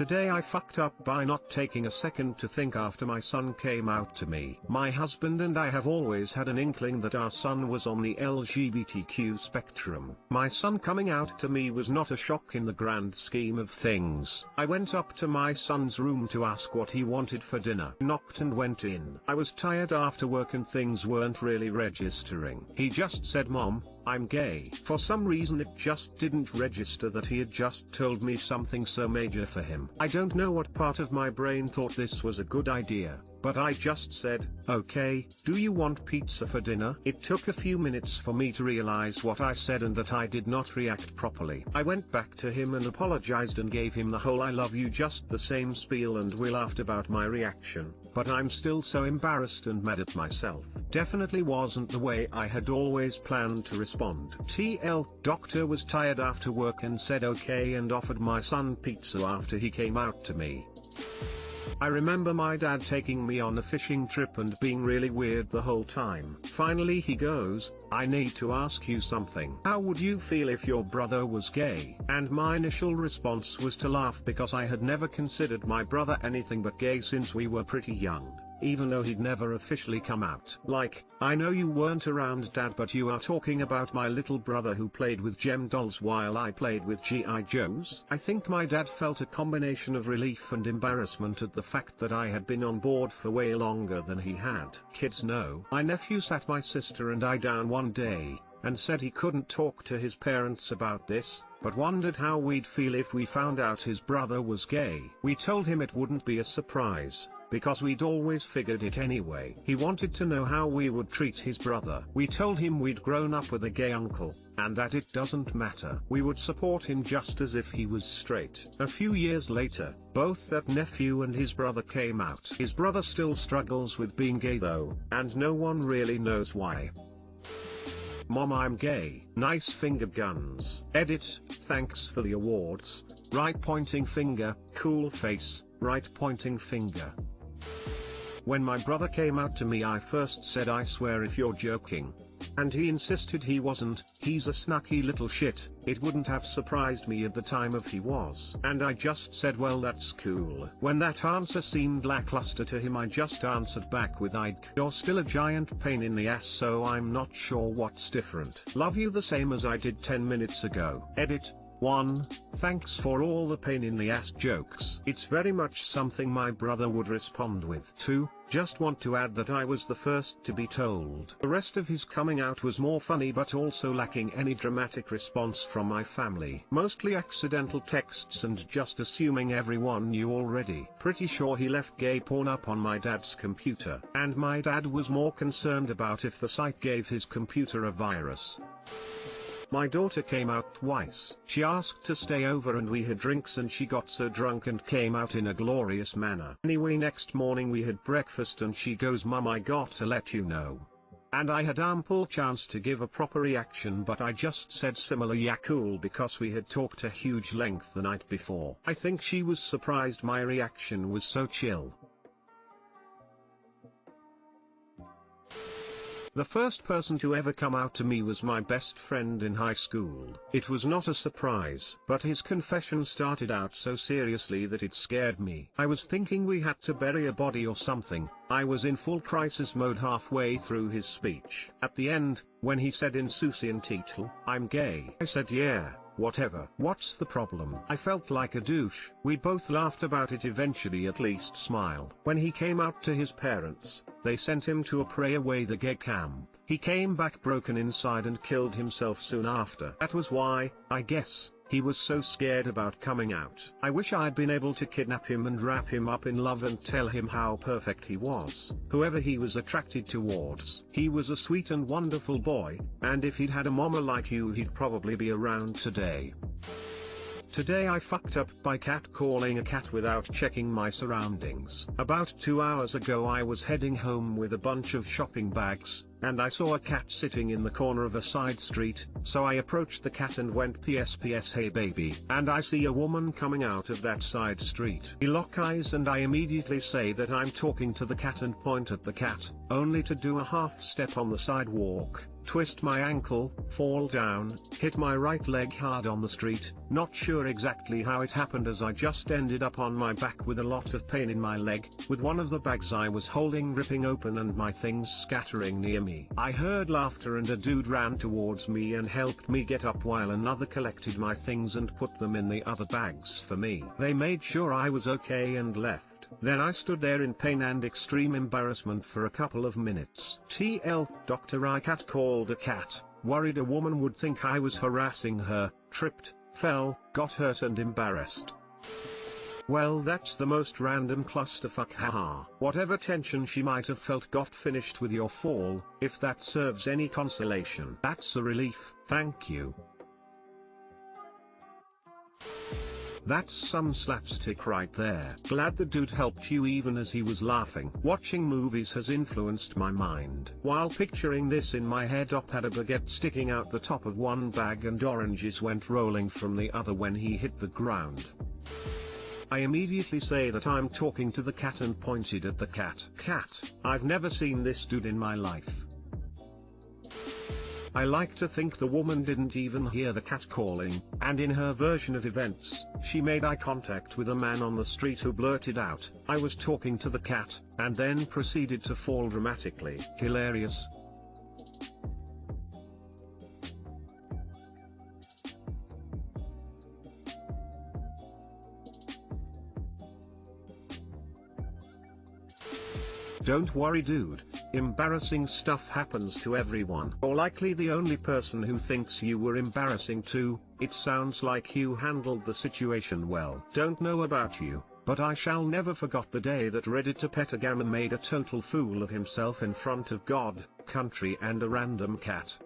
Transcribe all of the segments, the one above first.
Today I fucked up by not taking a second to think after my son came out to me. My husband and I have always had an inkling that our son was on the LGBTQ spectrum. My son coming out to me was not a shock in the grand scheme of things. I went up to my son's room to ask what he wanted for dinner. Knocked and went in. I was tired after work and things weren't really registering. He just said, "Mom, I'm gay." For some reason it just didn't register that he had just told me something so major for him. I don't know what part of my brain thought this was a good idea, but I just said, "Okay, do you want pizza for dinner?" It took a few minutes for me to realize what I said and that I did not react properly. I went back to him and apologized and gave him the whole "I love you" just the same spiel, and we laughed about my reaction, but I'm still so embarrassed and mad at myself. Definitely wasn't the way I had always planned to respond. TL Doctor was tired after work and said okay and offered my son pizza after he came out to me. I remember my dad taking me on a fishing trip and being really weird the whole time. Finally he goes, "I need to ask you something. How would you feel if your brother was gay?" And my initial response was to laugh because I had never considered my brother anything but gay since we were pretty young, even though he'd never officially come out. Like, "I know you weren't around, Dad, but you are talking about my little brother who played with gem dolls while I played with G.I. Joes?" I think my dad felt a combination of relief and embarrassment at the fact that I had been on board for way longer than he had. Kids know. My nephew sat my sister and I down one day, and said he couldn't talk to his parents about this, but wondered how we'd feel if we found out his brother was gay. We told him it wouldn't be a surprise, because we'd always figured it anyway. He wanted to know how we would treat his brother. We told him we'd grown up with a gay uncle, and that it doesn't matter. We would support him just as if he was straight. A few years later, both that nephew and his brother came out. His brother still struggles with being gay though, and no one really knows why. Mom, I'm gay. Nice finger guns. Edit, thanks for the awards. Right pointing finger, cool face, right pointing finger. When my brother came out to me I first said, "I swear if you're joking." And he insisted he wasn't. He's a snarky little shit. It wouldn't have surprised me at the time if he was. And I just said, "Well, that's cool." When that answer seemed lackluster to him I just answered back with, "You're still a giant pain in the ass, so I'm not sure what's different. Love you the same as I did 10 minutes ago." Edit. 1. Thanks for all the pain in the ass jokes. It's very much something my brother would respond with. 2. Just want to add that I was the first to be told. The rest of his coming out was more funny but also lacking any dramatic response from my family. Mostly accidental texts and just assuming everyone knew already. Pretty sure he left gay porn up on my dad's computer. And my dad was more concerned about if the site gave his computer a virus. My daughter came out twice. She asked to stay over and we had drinks and she got so drunk and came out in a glorious manner. Anyway, next morning we had breakfast and she goes, "Mum, I got to let you know." And I had ample chance to give a proper reaction, but I just said similar, "Yeah, cool," because we had talked a huge length the night before. I think she was surprised my reaction was so chill. The first person to ever come out to me was my best friend in high school. It was not a surprise, but his confession started out so seriously that it scared me. I was thinking we had to bury a body or something. I was in full crisis mode halfway through his speech. At the end, when he said insouciant title, "I'm gay," I said, "Yeah, whatever. What's the problem?" I felt like a douche. We both laughed about it, eventually at least smiled. When he came out to his parents, they sent him to a pray away the gay camp. He came back broken inside and killed himself soon after. That was why, I guess, he was so scared about coming out. I wish I'd been able to kidnap him and wrap him up in love and tell him how perfect he was. Whoever he was attracted towards. He was a sweet and wonderful boy, and if he'd had a mama like you he'd probably be around today. Today I fucked up by catcalling a cat without checking my surroundings. About 2 hours ago I was heading home with a bunch of shopping bags, and I saw a cat sitting in the corner of a side street, so I approached the cat and went, "PS hey baby," and I see a woman coming out of that side street. We lock eyes and I immediately say that I'm talking to the cat and point at the cat, only to do a half step on the sidewalk, twist my ankle, fall down, hit my right leg hard on the street. Not sure exactly how it happened, as I just ended up on my back with a lot of pain in my leg, with one of the bags I was holding ripping open and my things scattering near me. I heard laughter and a dude ran towards me and helped me get up while another collected my things and put them in the other bags for me. They made sure I was okay and left. Then I stood there in pain and extreme embarrassment for a couple of minutes. TL, Dr. I catcalled a cat, worried a woman would think I was harassing her, tripped, fell, got hurt and embarrassed. Well, that's the most random clusterfuck, haha. Whatever tension she might have felt got finished with your fall, if that serves any consolation. That's a relief, thank you. That's some slapstick right there. Glad the dude helped you even as he was laughing. Watching movies has influenced my mind. While picturing this in my head, Op had a baguette sticking out the top of one bag and oranges went rolling from the other when he hit the ground. I immediately say that I'm talking to the cat and pointed at the cat. Cat, I've never seen this dude in my life. I like to think the woman didn't even hear the cat calling, and in her version of events, she made eye contact with a man on the street who blurted out, "I was talking to the cat," and then proceeded to fall dramatically. Hilarious. Don't worry, dude. Embarrassing stuff happens to everyone. You're likely the only person who thinks you were embarrassing too. It sounds like you handled the situation well. Don't know about you, but I shall never forget the day that Redditor Petagama made a total fool of himself in front of God, country and a random cat.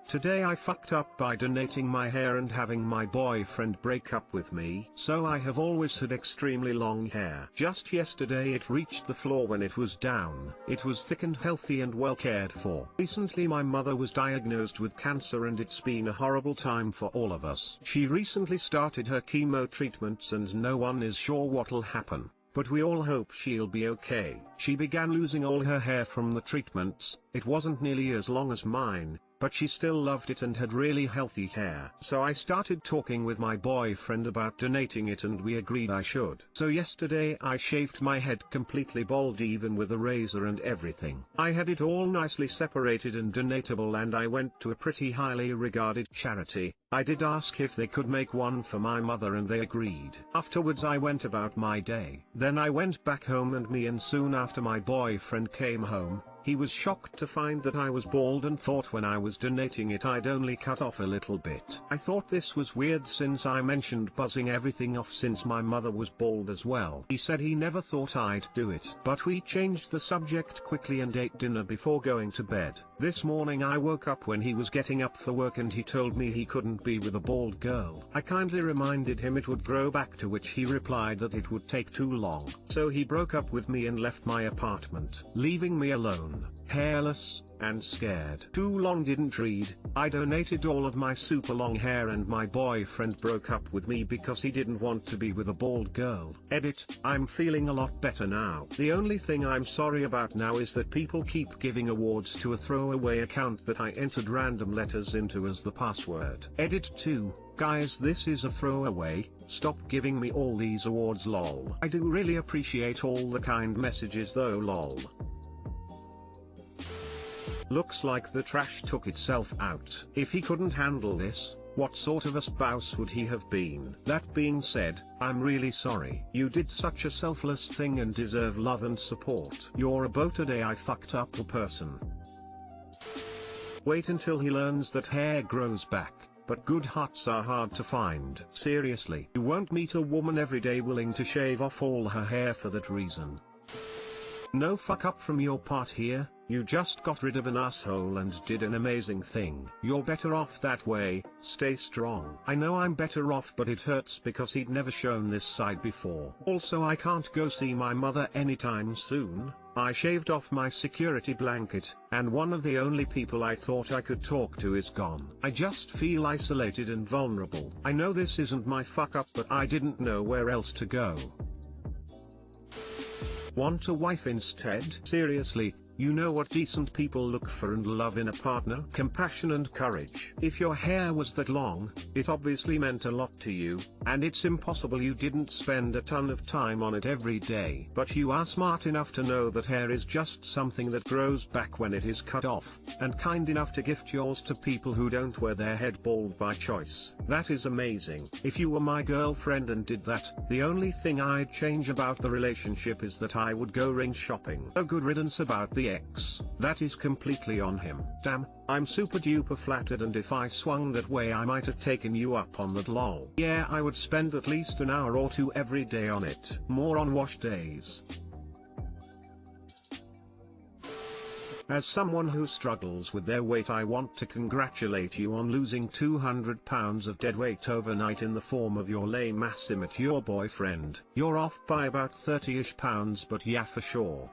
Today I fucked up by donating my hair and having my boyfriend break up with me. So I have always had extremely long hair. Just yesterday it reached the floor when it was down. It was thick and healthy and well cared for. Recently my mother was diagnosed with cancer and it's been a horrible time for all of us. She recently started her chemo treatments and no one is sure what'll happen, but we all hope she'll be okay. She began losing all her hair from the treatments. It wasn't nearly as long as mine, but she still loved it and had really healthy hair. So I started talking with my boyfriend about donating it and we agreed I should. So yesterday I shaved my head completely bald, even with a razor and everything. I had it all nicely separated and donatable, and I went to a pretty highly regarded charity. I did ask if they could make one for my mother and they agreed. Afterwards I went about my day. Then I went back home and soon after my boyfriend came home. He was shocked to find that I was bald and thought when I was donating it I'd only cut off a little bit. I thought this was weird since I mentioned buzzing everything off since my mother was bald as well. He said he never thought I'd do it. But we changed the subject quickly and ate dinner before going to bed. This morning I woke up when he was getting up for work and he told me he couldn't be with a bald girl. I kindly reminded him it would grow back, to which he replied that it would take too long. So he broke up with me and left my apartment, leaving me alone, hairless, and scared. Too long didn't read. I donated all of my super long hair and my boyfriend broke up with me because he didn't want to be with a bald girl. Edit, I'm feeling a lot better now. The only thing I'm sorry about now is that people keep giving awards to a throwaway account that I entered random letters into as the password. Edit 2, guys, this is a throwaway. Stop giving me all these awards, lol. I do really appreciate all the kind messages though, lol. Looks like the trash took itself out. If he couldn't handle this, what sort of a spouse would he have been? That being said, I'm really sorry. You did such a selfless thing and deserve love and support. You're a boated I fucked up a person. Wait until he learns that hair grows back, but good hearts are hard to find. Seriously, you won't meet a woman every day willing to shave off all her hair for that reason. No fuck up from your part here. You just got rid of an asshole and did an amazing thing. You're better off that way. Stay strong. I know I'm better off, but it hurts because he'd never shown this side before. Also, I can't go see my mother anytime soon. I shaved off my security blanket, and one of the only people I thought I could talk to is gone. I just feel isolated and vulnerable. I know this isn't my fuck up, but I didn't know where else to go. Want a wife instead? Seriously, You know what decent people look for and love in a partner? Compassion and courage. If your hair was that long, it obviously meant a lot to you, and it's impossible you didn't spend a ton of time on it every day. But you are smart enough to know that hair is just something that grows back when it is cut off, and kind enough to gift yours to people who don't wear their head bald by choice. That is amazing. If you were my girlfriend and did that, the only thing I'd change about the relationship is that I would go ring shopping. A good riddance about the ex. That is completely on him. Damn, I'm super duper flattered, and if I swung that way I might have taken you up on that lol. Yeah, I would spend at least an hour or two every day on it. More on wash days. As someone who struggles with their weight, I want to congratulate you on losing 200 pounds of dead weight overnight in the form of your lame ass immature boyfriend. You're off by about 30-ish pounds, but yeah, for sure.